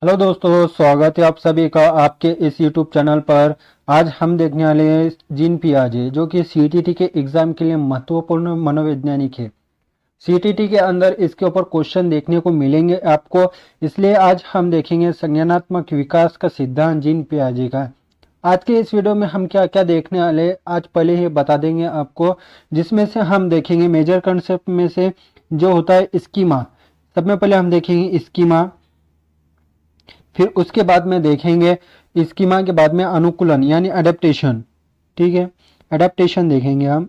Hello दोस्तों, स्वागत है आप सभी का आपके इस यूट्यूब चैनल पर। आज हम देखने वाले हैं जीन पियाजे, जो कि सीटीटी के एग्जाम के लिए महत्वपूर्ण मनोवैज्ञानिक है। सीटीटी के अंदर इसके ऊपर क्वेश्चन देखने को मिलेंगे आपको, इसलिए आज हम देखेंगे संज्ञानात्मक विकास का सिद्धांत जीन पियाजे का। आज के इस वीडियो में हम क्या क्या देखने वाले आज पहले ही बता देंगे आपको, जिसमें से हम देखेंगे मेजर कंसेप्ट में से जो होता है स्कीमा। सब में पहले हम देखेंगे स्कीमा, फिर उसके बाद में देखेंगे स्कीमा के बाद में अनुकूलन यानी अडेप्टेशन। ठीक है, अडेप्टेशन देखेंगे हम।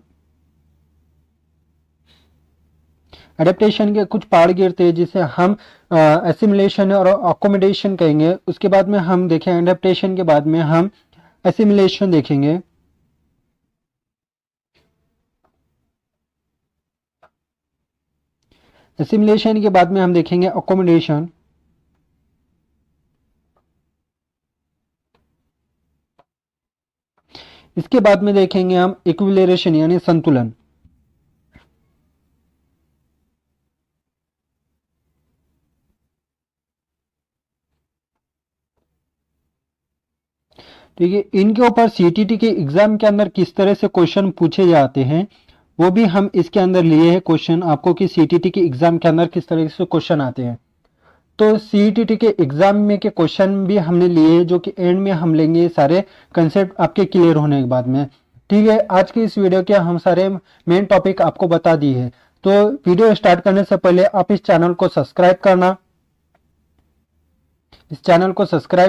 अडेप्टेशन के कुछ पार्ट गिरते हैं जिसे हम एसिमिलेशन और अकोमोडेशन कहेंगे। उसके बाद में हम देखेंगे अडेप्टेशन के बाद में हम एसिमिलेशन देखेंगे। एसिमिलेशन के बाद में हम देखेंगे अकोमोडेशन। इसके बाद में देखेंगे हम इक्विलिब्रेशन यानी संतुलन। ठीक है, इनके ऊपर सीटीटी के एग्जाम के अंदर किस तरह से क्वेश्चन पूछे जाते हैं वो भी हम इसके अंदर लिए हैं क्वेश्चन आपको, कि सीटीटी के एग्जाम के अंदर किस तरह से क्वेश्चन आते हैं। तो सीटीटी के एग्जाम में के क्वेश्चन भी हमने लिए, जो कि एंड में हम लेंगे सारे कंसेप्ट आपके क्लियर होने के बाद में। ठीक है, आज की इस वीडियो के हम सारे मेन टॉपिक आपको बता दिए हैं। तो वीडियो स्टार्ट करने से पहले आप इस चैनल को सब्सक्राइब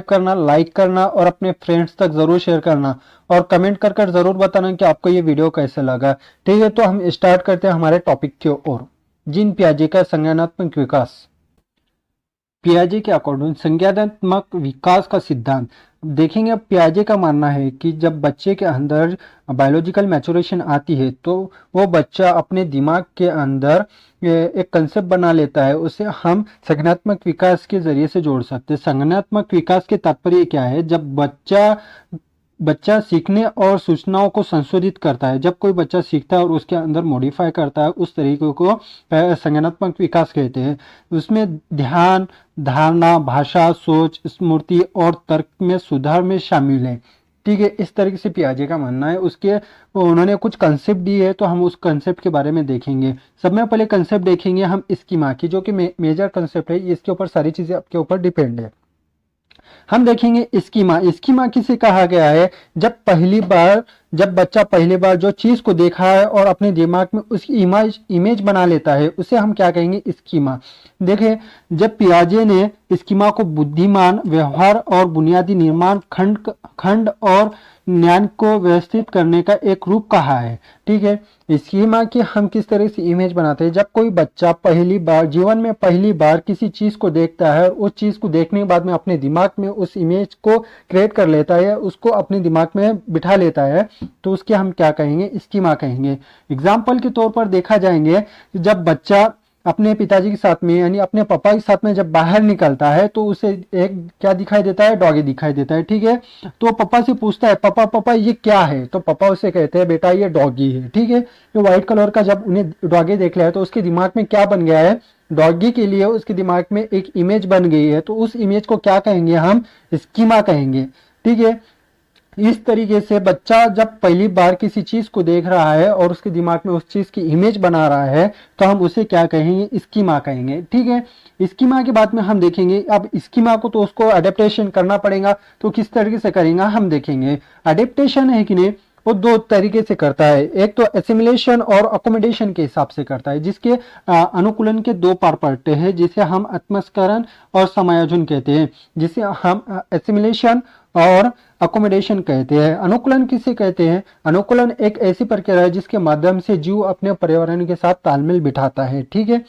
करना, लाइक करना और अपने फ्रेंड्स तक जरूर शेयर करना, और कमेंट कर कर जरूर बताना कि आपको ये वीडियो कैसे लगा। ठीक है, तो हम स्टार्ट करते हैं हमारे टॉपिक की ओर। जीन पियाजे का संज्ञानात्मक विकास। पियाजे के अकॉर्डिंग संज्ञानात्मक विकास का सिद्धांत देखेंगे। अब पियाजे का मानना है कि जब बच्चे के अंदर बायोलॉजिकल मैच्योरेशन आती है तो वो बच्चा अपने दिमाग के अंदर एक कंसेप्ट बना लेता है, उसे हम संज्ञानात्मक विकास के जरिए से जोड़ सकते हैं। संज्ञानात्मक विकास के तात्पर्य क्या है? जब बच्चा सीखने और सूचनाओं को संशोधित करता है, जब कोई बच्चा सीखता है और उसके अंदर मॉडिफाई करता है, उस तरीके को संज्ञानात्मक विकास कहते हैं। उसमें ध्यान, धारणा, भाषा, सोच, स्मृति और तर्क में सुधार में शामिल है। ठीक है, इस तरीके से पियाजे का मानना है। उसके उन्होंने कुछ कंसेप्ट दिए है, तो हम उस कंसेप्ट के बारे में देखेंगे। सब में पहले कंसेप्ट देखेंगे हम स्कीमा की, जो कि मेजर कंसेप्ट है। इसके ऊपर सारी चीजें आपके ऊपर डिपेंड है। हम देखेंगे स्कीमा। स्कीमा किसे कहा गया है? जब बच्चा पहली बार जो चीज को देखा है और अपने दिमाग में उसकी इमेज बना लेता है, उसे हम क्या कहेंगे? स्कीमा। देखिए, जब पियाजे ने स्कीमा को बुद्धिमान व्यवहार और बुनियादी निर्माण खंड और ज्ञान को व्यवस्थित करने का एक रूप कहा है। ठीक है, स्कीमा की हम किस तरह से इमेज बनाते हैं? जब कोई बच्चा जीवन में पहली बार किसी चीज को देखता है, उस चीज को देखने के बाद में अपने दिमाग में उस इमेज को क्रिएट कर लेता है, उसको अपने दिमाग में बिठा लेता है, तो उसके हम क्या कहेंगे? स्कीमा कहेंगे। एग्जाम्पल के तौर पर देखा जाएंगे, जब बच्चा अपने पिताजी के साथ में यानी अपने पापा के साथ में जब बाहर निकलता है तो उसे एक क्या दिखाई देता है? डॉगी दिखाई देता है। ठीक है, तो पापा से पूछता है, पापा पापा ये क्या है? तो पापा उसे कहते हैं, बेटा ये डॉगी है। ठीक है, ये व्हाइट कलर का जब उन्हें डॉगी देख लिया है तो उसके दिमाग में क्या बन गया है? डॉगी के लिए उसके दिमाग में एक इमेज बन गई है, तो उस इमेज को क्या कहेंगे? हम स्कीमा कहेंगे। ठीक है, इस तरीके से बच्चा जब पहली बार किसी चीज को देख रहा है और उसके दिमाग में उस चीज की इमेज बना रहा है, तो हम उसे क्या कहेंगे? स्कीमा कहेंगे। ठीक है, स्कीमा के बाद में हम देखेंगे, अब स्कीमा को तो उसको अडेप्टेशन करना पड़ेगा, तो किस तरीके से करेंगे हम देखेंगे। अडेप्टेशन है कि नहीं, वो दो तरीके से करता है। एक तो एसिमिलेशन और अकोमोडेशन के हिसाब से करता है, जिसके अनुकूलन के दो पार्ट है, जिसे हम आत्मस्करण और समायोजन कहते हैं, जिसे हम एसिमिलेशन और अकोमोडेशन कहते हैं। अनुकूलन किसे कहते हैं? अनुकूलन एक ऐसी प्रक्रिया है जिसके माध्यम से जीव अपने पर्यावरण के साथ तालमेल बिठाता है। ठीक है,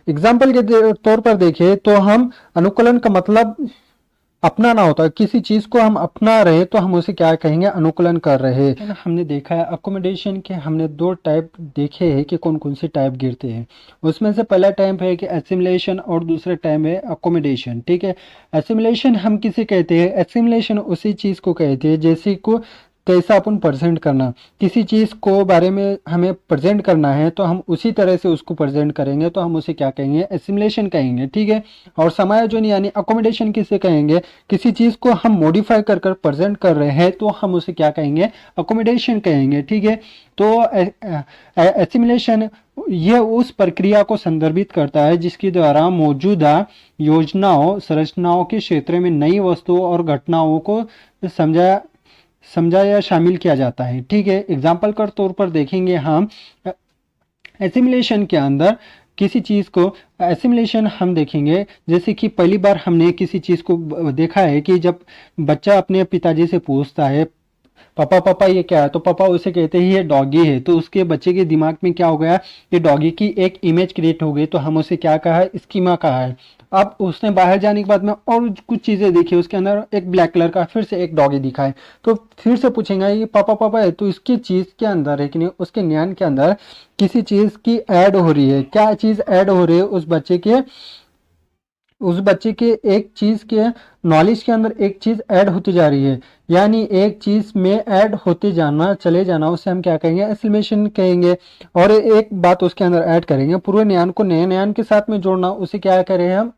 एग्जाम्पल के तौर पर देखें तो हम अनुकूलन का मतलब अपनाना होता है। किसी चीज को हम अपना रहे तो हम उसे क्या कहेंगे? अनुकूलन कर रहे हैं। हमने देखा है अकोमोडेशन के हमने दो टाइप देखे हैं कि कौन कौन से टाइप गिरते हैं। उसमें से पहला टाइप है कि एसिमिलेशन और दूसरा टाइप है अकोमोडेशन। ठीक है, एसिमिलेशन हम किसे कहते हैं? एसिमिलेशन उसी चीज को कहते हैं जैसे को कैसा अपन प्रेजेंट करना, किसी चीज़ को बारे में हमें प्रेजेंट करना है तो हम उसी तरह से उसको प्रेजेंट करेंगे तो हम उसे क्या कहेंगे, एसिमुलेशन कहेंगे, ठीक है। और समायोजन यानी अकोमोडेशन किसे कहेंगे, किसी चीज़ को हम मॉडिफाई कर कर प्रेजेंट कर रहे हैं तो हम उसे क्या कहेंगे, अकोमोडेशन कहेंगे, ठीक है। तो एसिमुलेशन यह उस प्रक्रिया को संदर्भित करता है जिसके द्वारा मौजूदा योजनाओं संरचनाओं के क्षेत्र में नई वस्तुओं और घटनाओं को समझा या शामिल किया जाता है, ठीक है। एग्जाम्पल के तौर पर देखेंगे हम एसिमुलेशन के अंदर किसी चीज़ को, एसिमुलेशन हम देखेंगे जैसे कि पहली बार हमने किसी चीज़ को देखा है कि जब बच्चा अपने पिताजी से पूछता है पापा पापा ये क्या है, तो पापा उसे कहते हैं ये डॉगी है, तो उसके बच्चे के दिमाग में क्या हो गया, ये डॉगी की एक इमेज क्रिएट हो गई, तो हम उसे क्या कहा है, स्कीमा कहा है। अब उसने बाहर जाने के बाद में और कुछ चीज़ें देखी, उसके अंदर एक ब्लैक कलर का फिर से एक डॉगी दिखा है, तो फिर से पूछेंगे ये पापा पापा है, तो इसकी चीज़ के अंदर है कि नहीं, उसके ज्ञान के अंदर किसी चीज़ की ऐड हो रही है, क्या चीज़ ऐड हो रही है, उस बच्चे के एक चीज़ के नॉलेज के अंदर एक चीज़ ऐड होती जा रही है, यानी एक चीज़ में ऐड होते जाना, चले जाना, उसे हम क्या कहेंगे, एसिमुलेशन कहेंगे। और एक बात उसके अंदर ऐड करेंगे, पूरे ज्ञान को नए ज्ञान के साथ में जोड़ना, उसे क्या कह रहे हैं हम,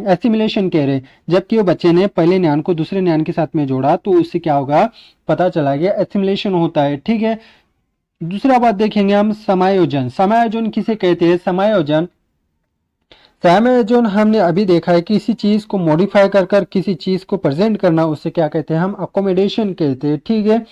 एसिमुलेशन कह रहे हैं। जबकि वो बच्चे ने पहले ज्ञान को दूसरे ज्ञान के साथ में जोड़ा तो उससे क्या होगा, पता चला गया एसिमुलेशन होता है, ठीक है। दूसरा बात देखेंगे हम, समायोजन। समायोजन किसे कहते हैं, समायोजन हमने अभी देखा है कि किसी चीज़ को मॉडिफाई कर कर किसी चीज़ को प्रेजेंट करना, उससे क्या कहते हैं हम, अकोमोडेशन कहते हैं, ठीक है।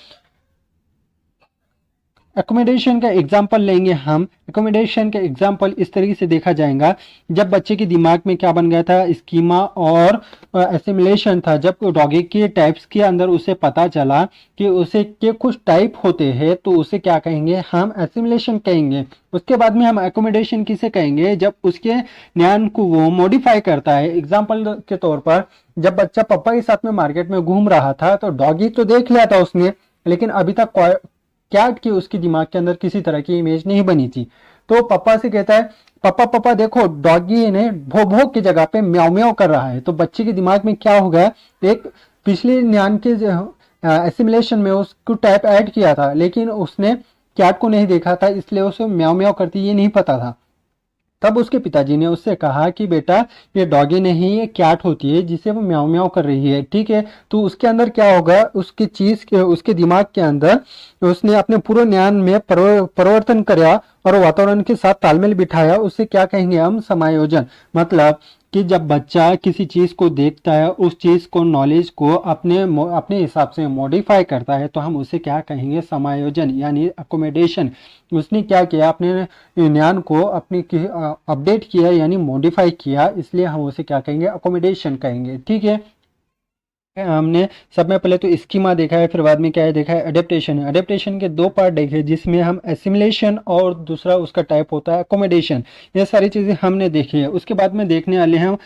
एकोमोडेशन का एग्जाम्पल लेंगे हम, एकोमोडेशन का एग्जाम्पल इस तरीके से देखा जाएगा, जब बच्चे के दिमाग में क्या बन गया था, स्कीमा और एसिमुलेशन था, जब डॉगी के टाइप्स के अंदर उसे पता चला कि उसे के कुछ टाइप होते हैं तो उसे क्या कहेंगे, हम एसिमुलेशन कहेंगे। उसके बाद में हम एकोमोडेशन किसे कहेंगे, जब उसके ज्ञान को वो मॉडिफाई करता है। एग्जाम्पल के तौर पर जब बच्चा पापा के साथ में मार्केट में घूम रहा था तो डॉगी तो देख लिया था उसने, लेकिन अभी तक कैट की उसके दिमाग के अंदर किसी तरह की इमेज नहीं बनी थी, तो पापा से कहता है पापा पापा देखो डॉगी ने भो भो की जगह पे म्याऊ म्याऊ कर रहा है, तो बच्चे के दिमाग में क्या हो गया, एक पिछले ज्ञान के एसिमुलेशन में उसको टाइप ऐड किया था, लेकिन उसने कैट को नहीं देखा था, इसलिए उसे म्याऊ म्याऊ करती ये नहीं पता था। तब उसके पिताजी ने उससे कहा कि बेटा ये डॉगी नहीं, ये कैट होती है जिसे वो म्याऊ म्याऊ कर रही है, ठीक है। तो उसके अंदर क्या होगा, उसकी चीज के उसके दिमाग के अंदर उसने अपने पूरे ज्ञान में परिवर्तन किया और वातावरण के साथ तालमेल बिठाया, उससे क्या कहेंगे हम, समायोजन। मतलब कि जब बच्चा किसी चीज़ को देखता है, उस चीज़ को नॉलेज को अपने हिसाब से मॉडिफाई करता है तो हम उसे क्या कहेंगे, समायोजन यानी अकोमोडेशन। उसने क्या किया, अपने ज्ञान को अपनी अपडेट किया यानी मॉडिफाई किया, इसलिए हम उसे क्या कहेंगे, अकोमोडेशन कहेंगे, ठीक है। हमने सब में पहले तो स्कीमा देखा है, फिर बाद में क्या है देखा है, एडेप्टेशन। एडेप्टेशन के दो पार्ट देखे जिसमें हम एसिमुलेशन और दूसरा उसका टाइप होता है अकोमोडेशन। ये सारी चीज़ें हमने देखी है। उसके बाद में देखने वाले हम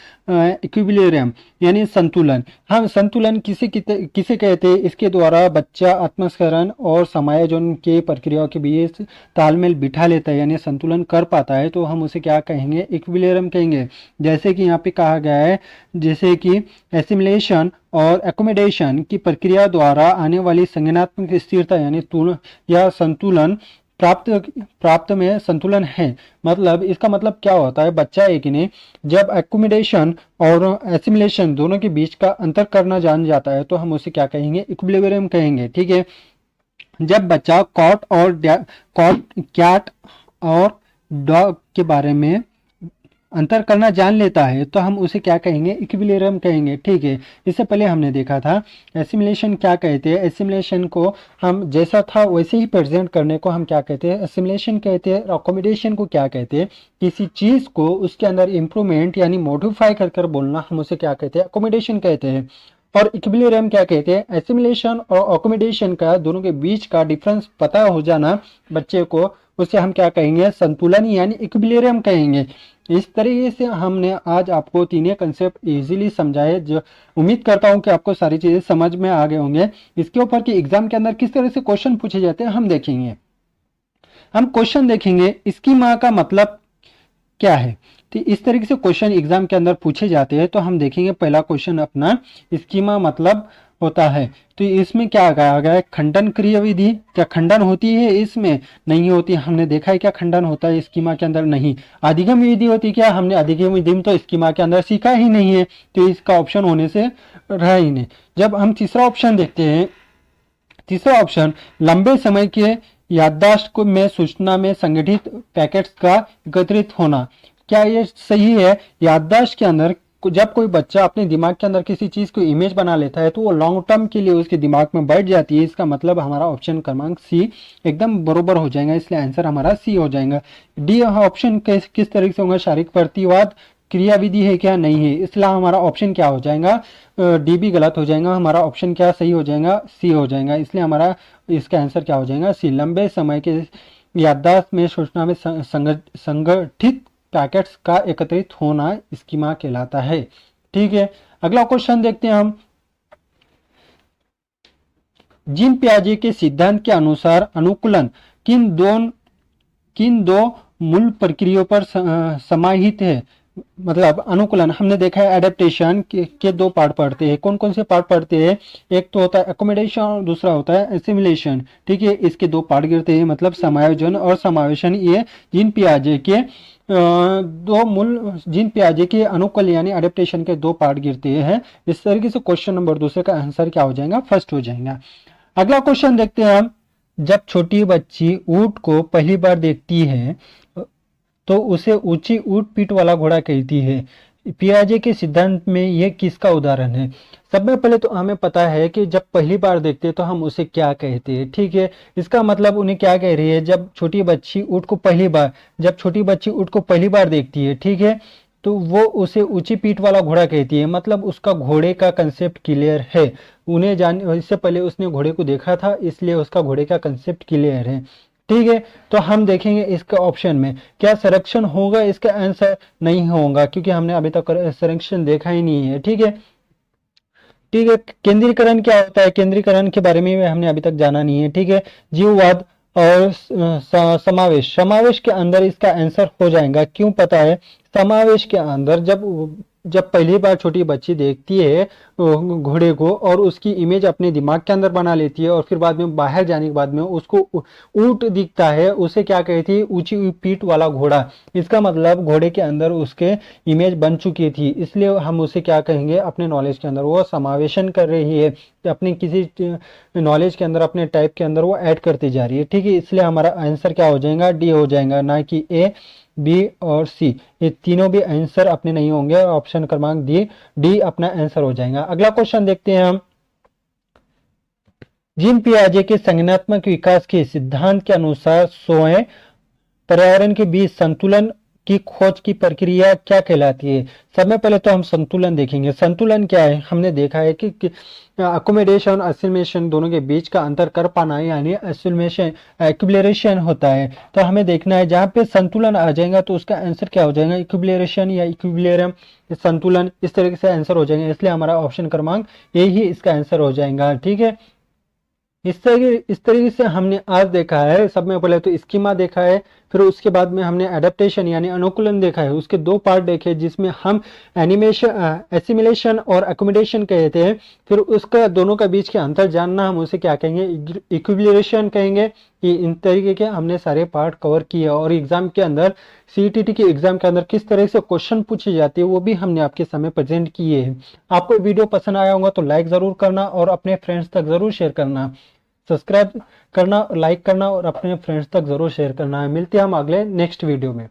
इक्विलिब्रियम यानी संतुलन। हम संतुलन किसे कहते हैं, इसके द्वारा बच्चा आत्मस्करण और समायोजन के प्रक्रियाओं के बीच तालमेल बिठा लेता है यानी संतुलन कर पाता है, तो हम उसे क्या कहेंगे, इक्विलिब्रियम कहेंगे। जैसे कि यहाँ पे कहा गया है, जैसे कि एसिमुलेशन और एकोमोडेशन की प्रक्रिया द्वारा आने वाली संज्ञानात्मक स्थिरता यानी तुलन या संतुलन प्राप्त में संतुलन है। मतलब इसका मतलब क्या होता है, बच्चा है कि नहीं, जब एकोमोडेशन और एसिमुलेशन दोनों के बीच का अंतर करना जान जाता है तो हम उसे क्या कहेंगे, इक्विलिब्रियम कहेंगे, ठीक है। जब बच्चा कैट और डॉग के बारे में अंतर करना जान लेता है तो हम उसे क्या कहेंगे, इक्विलिब्रियम कहेंगे, ठीक है। इससे पहले हमने देखा था एसिमुलेशन क्या कहते हैं, एसिमुलेशन को हम जैसा था वैसे ही प्रेजेंट करने को हम क्या कहते हैं, एसिमुलेशन कहते हैं। अकोमोडेशन को क्या कहते हैं, किसी चीज़ को उसके अंदर इम्प्रूवमेंट यानी मॉडिफाई कर कर बोलना, हम उसे क्या कहते हैं, अकोमोडेशन कहते हैं। और इक्विलिब्रियम क्या कहते हैं, एसिमुलेशन और अकोमोडेशन का दोनों के बीच का डिफरेंस पता हो जाना बच्चे को, उसे हम क्या कहेंगे, संतुलन यानी इक्विलिब्रियम कहेंगे। इस तरीके से हमने आज आपको तीनों कंसेप्ट इजीली समझाए, जो उम्मीद करता हूं कि आपको सारी चीज़ें समझ में आ गए होंगे। इसके ऊपर कि एग्जाम के अंदर किस तरह से क्वेश्चन पूछे जाते हैं हम देखेंगे। हम क्वेश्चन देखेंगे, स्कीमा का मतलब क्या है, तो इस तरीके से क्वेश्चन एग्जाम के अंदर पूछे जाते हैं। तो हम देखेंगे पहला क्वेश्चन अपना स्कीमा मतलब होता है। तो इसमें क्या कहा गया है, खंडन क्रिया विधि, क्या खंडन होती है इसमें? नहीं होती। हमने देखा है क्या खंडन होता है स्कीमा के अंदर? नहीं। अधिगम विधि होती क्या? हमने अधिगम विधि में तो स्कीमा के अंदर सीखा ही नहीं है, तो इसका ऑप्शन होने से रहा ही नहीं। जब हम तीसरा ऑप्शन देखते हैं, तीसरा ऑप्शन लंबे समय के याददाश्त को में सूचना में संगठित पैकेट्स का एकत्रित होना, क्या ये सही है? याददाश्त के अंदर जब कोई बच्चा अपने दिमाग के अंदर किसी चीज को इमेज बना लेता है तो वो लॉन्ग टर्म के लिए उसके दिमाग में बैठ जाती है। इसका मतलब हमारा ऑप्शन क्रमांक सी एकदम बरोबर हो जाएगा, इसलिए आंसर हमारा सी हो जाएगा। डी ऑप्शन किस तरीके से होगा, शारीरिक प्रतिवाद क्रिया विधि है क्या? नहीं है, इसलिए हमारा ऑप्शन क्या हो जाएगा, डी भी गलत हो जाएगा। हमारा ऑप्शन क्या सही हो जाएगा? सी हो जाएगा, इसलिए हमारा इसका आंसर क्या हो जाएगा? सी। लंबे समय के याददाश्त में सूचना में संगठित पैकेट्स का एकत्रित होना स्कीमा कहलाता है। ठीक है, अगला क्वेश्चन देखते हैं हम। जीन पियाजे के सिद्धांत के अनुसार अनुकूलन किन दो मूल प्रक्रियाओं पर समाहित है? मतलब अनुकूलन हमने देखा है एडेप्टेशन के दो पार्ट पढ़ते हैं। कौन कौन से पार्ट पढ़ते हैं? एक तो होता है एकोमोडेशन और दूसरा होता है एसिमिलेशन। ठीक है, इसके दो पार्ट गिरते हैं, मतलब समायोजन और समावेशन। ये जीन पियाजे के दो मूल जीन पियाजे के अनुकूल यानी एडेप्टेशन के दो पार्ट गिरते हैं। इस तरीके से क्वेश्चन नंबर दूसरे का आंसर क्या हो जाएगा? फर्स्ट हो जाएगा। अगला क्वेश्चन देखते हैं हम। जब छोटी बच्ची ऊंट को पहली बार देखती है तो उसे ऊंची ऊंट पीठ वाला घोड़ा कहती है। पियाजे के सिद्धांत में यह किसका उदाहरण है? सब में पहले तो हमें पता है कि जब पहली बार देखते हैं तो हम उसे क्या कहते हैं। ठीक है, इसका मतलब उन्हें क्या कह रही है, जब छोटी बच्ची ऊंट को पहली बार देखती है, ठीक है, तो वो उसे ऊंची पीठ वाला घोड़ा कहती है। मतलब उसका घोड़े का कंसेप्ट क्लियर है, उन्हें इससे पहले उसने घोड़े को देखा था, इसलिए उसका घोड़े का कंसेप्ट क्लियर है। ठीक है, तो हम देखेंगे इसका ऑप्शन में क्या संरक्षण होगा? इसका आंसर नहीं होगा, क्योंकि हमने अभी तक संरक्षण देखा ही नहीं है। ठीक है, ठीक है, केंद्रीकरण क्या होता है? केंद्रीकरण के बारे में हमने अभी तक जाना नहीं है। ठीक है, जीववाद और समावेश के अंदर इसका आंसर हो जाएगा। क्यों पता है? समावेश के अंदर जब पहली बार छोटी बच्ची देखती है घोड़े को और उसकी इमेज अपने दिमाग के अंदर बना लेती है और फिर बाद में बाहर जाने के बाद में उसको ऊंट दिखता है, उसे क्या कहती है? ऊंची पीठ वाला घोड़ा। इसका मतलब घोड़े के अंदर उसके इमेज बन चुकी थी, इसलिए हम उसे क्या कहेंगे? अपने नॉलेज के अंदर वो समावेशन कर रही है, अपने किसी नॉलेज के अंदर, अपने टाइप के अंदर वो ऐड करती जा रही है। ठीक है, इसलिए हमारा आंसर क्या हो जाएगा? डी हो जाएगा, ना कि ए, बी और सी। ये तीनों भी आंसर अपने नहीं होंगे, ऑप्शन क्रमांक डी अपना आंसर हो जाएगा। अगला क्वेश्चन देखते हैं हम। जीन पियाजे के संज्ञानात्मक विकास के सिद्धांत के अनुसार स्वयं पर्यावरण के बीच संतुलन की खोज की प्रक्रिया क्या कहलाती है? सबसे पहले तो हम संतुलन देखेंगे। संतुलन क्या है? हमने देखा है कि अकोमोडेशन और एसिमिलेशन दोनों के बीच का अंतर कर पाना यानी एसिमिलेशन इक्विलिब्रेशन होता है। तो हमें देखना है जहाँ पे संतुलन आ जाएगा तो उसका आंसर क्या हो जाएगा? इक्विलिब्रेशन या इक्विलिब्रियम, संतुलन, इस तरीके से आंसर हो जाएगा। इसलिए हमारा ऑप्शन क्रमांक ए ही इसका आंसर हो जाएगा। ठीक है, इस तरीके से हमने आज देखा है। सब में पहले तो स्कीमा देखा है, फिर उसके बाद में हमने एडेप्टेशन यानी अनुकूलन देखा है। उसके दो पार्ट देखे जिसमें हम एसिमिलेशन और अकोमोडेशन कहते हैं। फिर उसका दोनों का बीच के अंतर जानना, हम उसे क्या कहेंगे? इक्विलिब्रेशन कहेंगे। कि इन तरीके के हमने सारे पार्ट कवर किए और एग्जाम के अंदर सीईटी के एग्जाम के अंदर किस तरह से क्वेश्चन पूछे जाते हैं वो भी हमने आपके सामने प्रेजेंट किए हैं। आपको वीडियो पसंद आया होगा तो लाइक जरूर करना और अपने फ्रेंड्स तक जरूर शेयर करना, सब्सक्राइब करना, लाइक करना और अपने फ्रेंड्स तक जरूर शेयर करना है। मिलते हैं हम अगले नेक्स्ट वीडियो में।